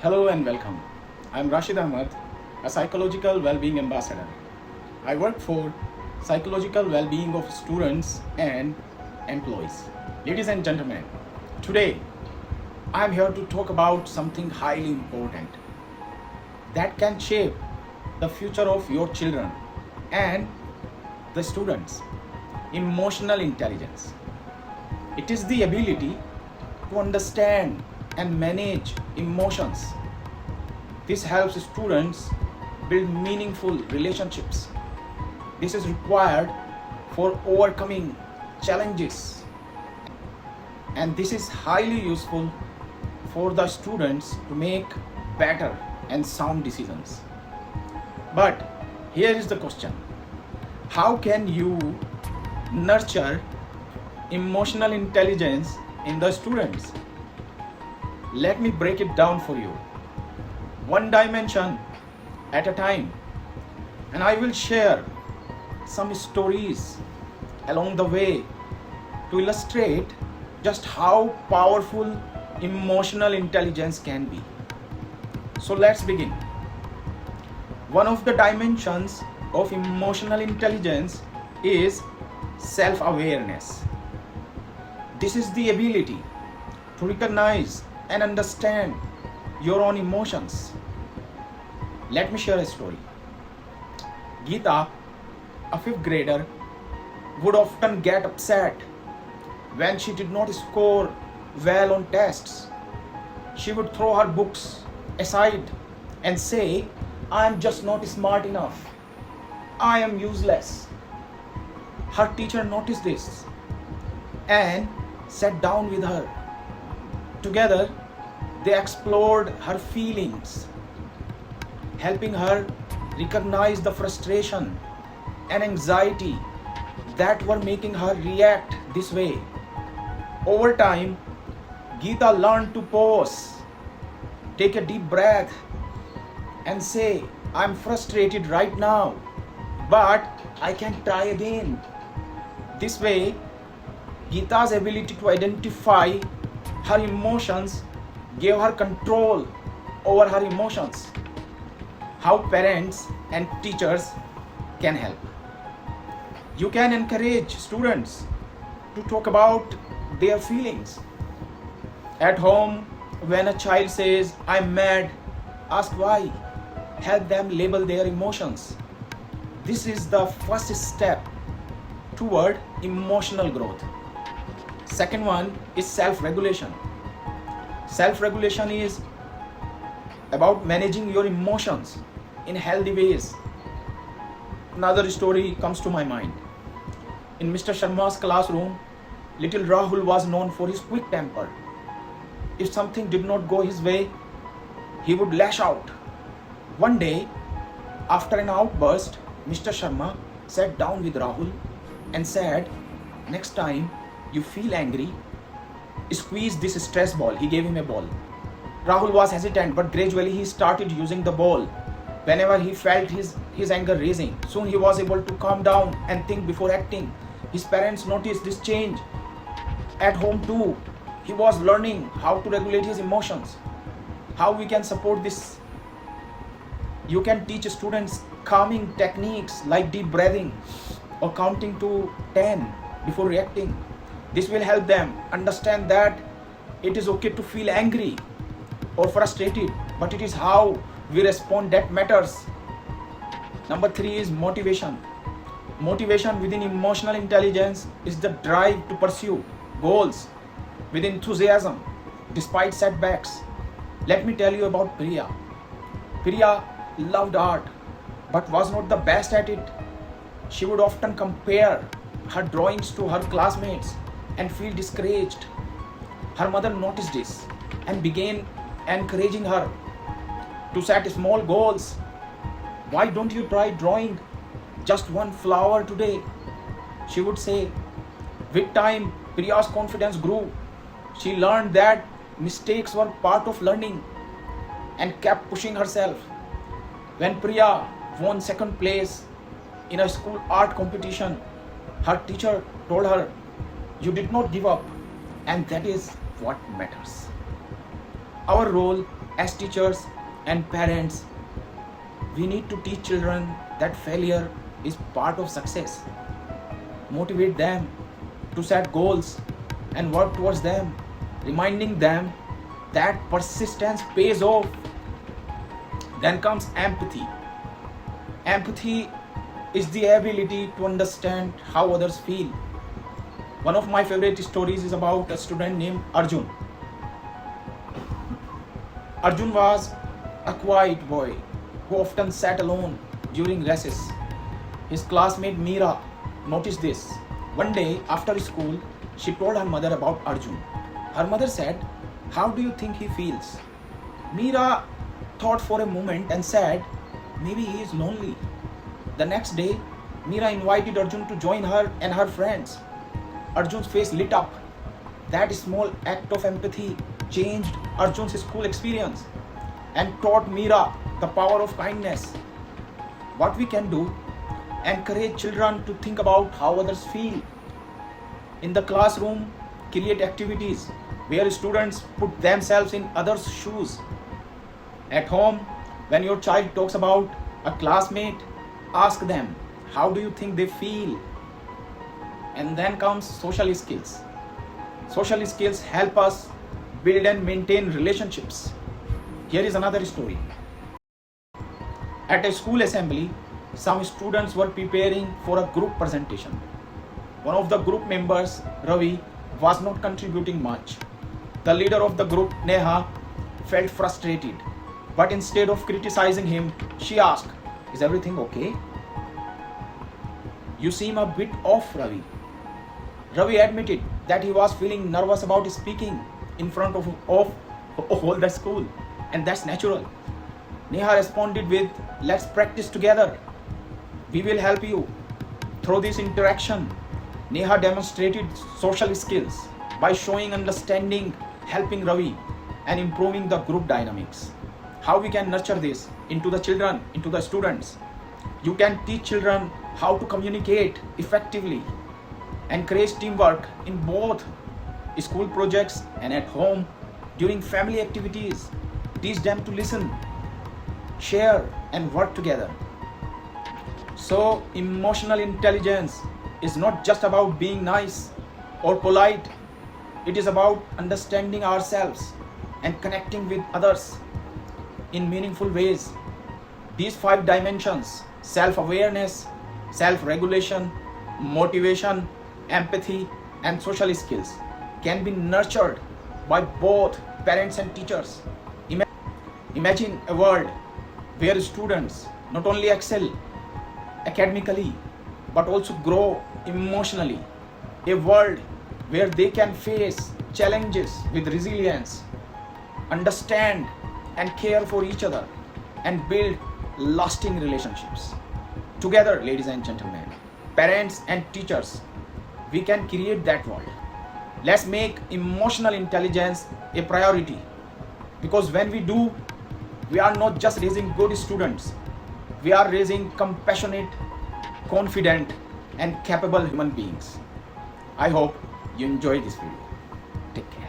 Hello and welcome. I'm Rashid Ahmad, a psychological well-being ambassador. I work for psychological well-being of students and employees. Ladies and gentlemen, today I'm here to talk about something highly important that can shape the future of your children and the students. Emotional intelligence. It is the ability to understand and manage emotions. This helps students build meaningful relationships. This is required for overcoming challenges, and this is highly useful for the students to make better and sound decisions. But here is the question: how can you nurture emotional intelligence in the students? Let me break it down for you, one dimension at a time, and I will share some stories along the way to illustrate just how powerful emotional intelligence can be. So let's begin. One of the dimensions of emotional intelligence is self-awareness. This is the ability to recognize and understand your own emotions. Let me share a story. Geeta, a fifth grader, would often get upset when she did not score well on tests. She would throw her books aside and say, "I am just not smart enough. I am useless." Her teacher noticed this and sat down with her. Together, they explored her feelings, helping her recognize the frustration and anxiety that were making her react this way. Over time, Geeta learned to pause, take a deep breath, and say, "I'm frustrated right now, but I can try again." This way, Geeta's ability to identify her emotions gave her control over her emotions. How parents and teachers can help. You can encourage students to talk about their feelings. At home, when a child says, "I'm mad," ask why. Help them label their emotions. This is the first step toward emotional growth. Second one is self-regulation. Self-regulation is about managing your emotions in healthy ways. Another story comes to my mind. In Mr. Sharma's classroom, little Rahul was known for his quick temper. If something did not go his way, he would lash out. One day, after an outburst, Mr. Sharma sat down with Rahul and said, "Next time you feel angry, squeeze this stress ball." He gave him a ball. Rahul was hesitant, but gradually he started using the ball whenever he felt his anger rising. Soon he was able to calm down and think before acting. His parents noticed this change. At home too, he was learning how to regulate his emotions. How we can support this? You can teach students calming techniques like deep breathing or counting to 10 before reacting. This will help them understand that it is okay to feel angry or frustrated, but it is how we respond that matters. Number 3 is motivation. Motivation within emotional intelligence is the drive to pursue goals with enthusiasm despite setbacks. Let me tell you about Priya. Priya loved art but was not the best at it. She would often compare her drawings to her classmates and feel discouraged. Her mother noticed this and began encouraging her to set small goals. "Why don't you try drawing just one flower today?" she would say. With time, Priya's confidence grew. She learned that mistakes were part of learning and kept pushing herself. When Priya won second place in a school art competition, her teacher told her, "You did not give up, and that is what matters." Our role As teachers and parents, we need to teach children that failure is part of success. Motivate them to set goals and work towards them, reminding them that persistence pays off. Then comes empathy. Empathy is the ability to understand how others feel. One of my favorite stories is about a student named Arjun. Arjun was a quiet boy who often sat alone during recess. His classmate Meera noticed this. One day after school, she told her mother about Arjun. Her mother said, "How do you think he feels?" Meera thought for a moment and said, "Maybe he is lonely." The next day, Meera invited Arjun to join her and her friends. Arjun's face lit up. That small act of empathy changed Arjun's school experience and taught Meera the power of kindness. What we can do: encourage children to think about how others feel. In the classroom, create activities where students put themselves in others' shoes. At home, when your child talks about a classmate, ask them, how do you think they feel? And then comes social skills. Social skills help us build and maintain relationships. Here is another story. At a school assembly, some students were preparing for a group presentation. One of the group members, Ravi, was not contributing much. The leader of the group, Neha, felt frustrated. But instead of criticizing him, she asked, "Is everything okay? You seem a bit off, Ravi." Ravi admitted that he was feeling nervous about speaking in front of all the school, and that's natural. Neha responded with, "Let's practice together. We will help you." Through this interaction, Neha demonstrated social skills by showing understanding, helping Ravi, and improving the group dynamics. How we can nurture this into the children, into the students? You can teach children how to communicate effectively, encourage teamwork in both school projects and at home during family activities. Teach them to listen, share, and work together. So, emotional intelligence is not just about being nice or polite. It is about understanding ourselves and connecting with others in meaningful ways. These 5 dimensions: self-awareness, self-regulation, motivation, empathy, and social skills can be nurtured by both parents and teachers. Imagine a world where students not only excel academically but also grow emotionally. A world where they can face challenges with resilience, understand and care for each other, and build lasting relationships. Together, ladies and gentlemen, parents and teachers, we can create that world. Let's make emotional intelligence a priority, because when we do, we are not just raising good students, we are raising compassionate, confident, and capable human beings. I hope you enjoyed this video. Take care.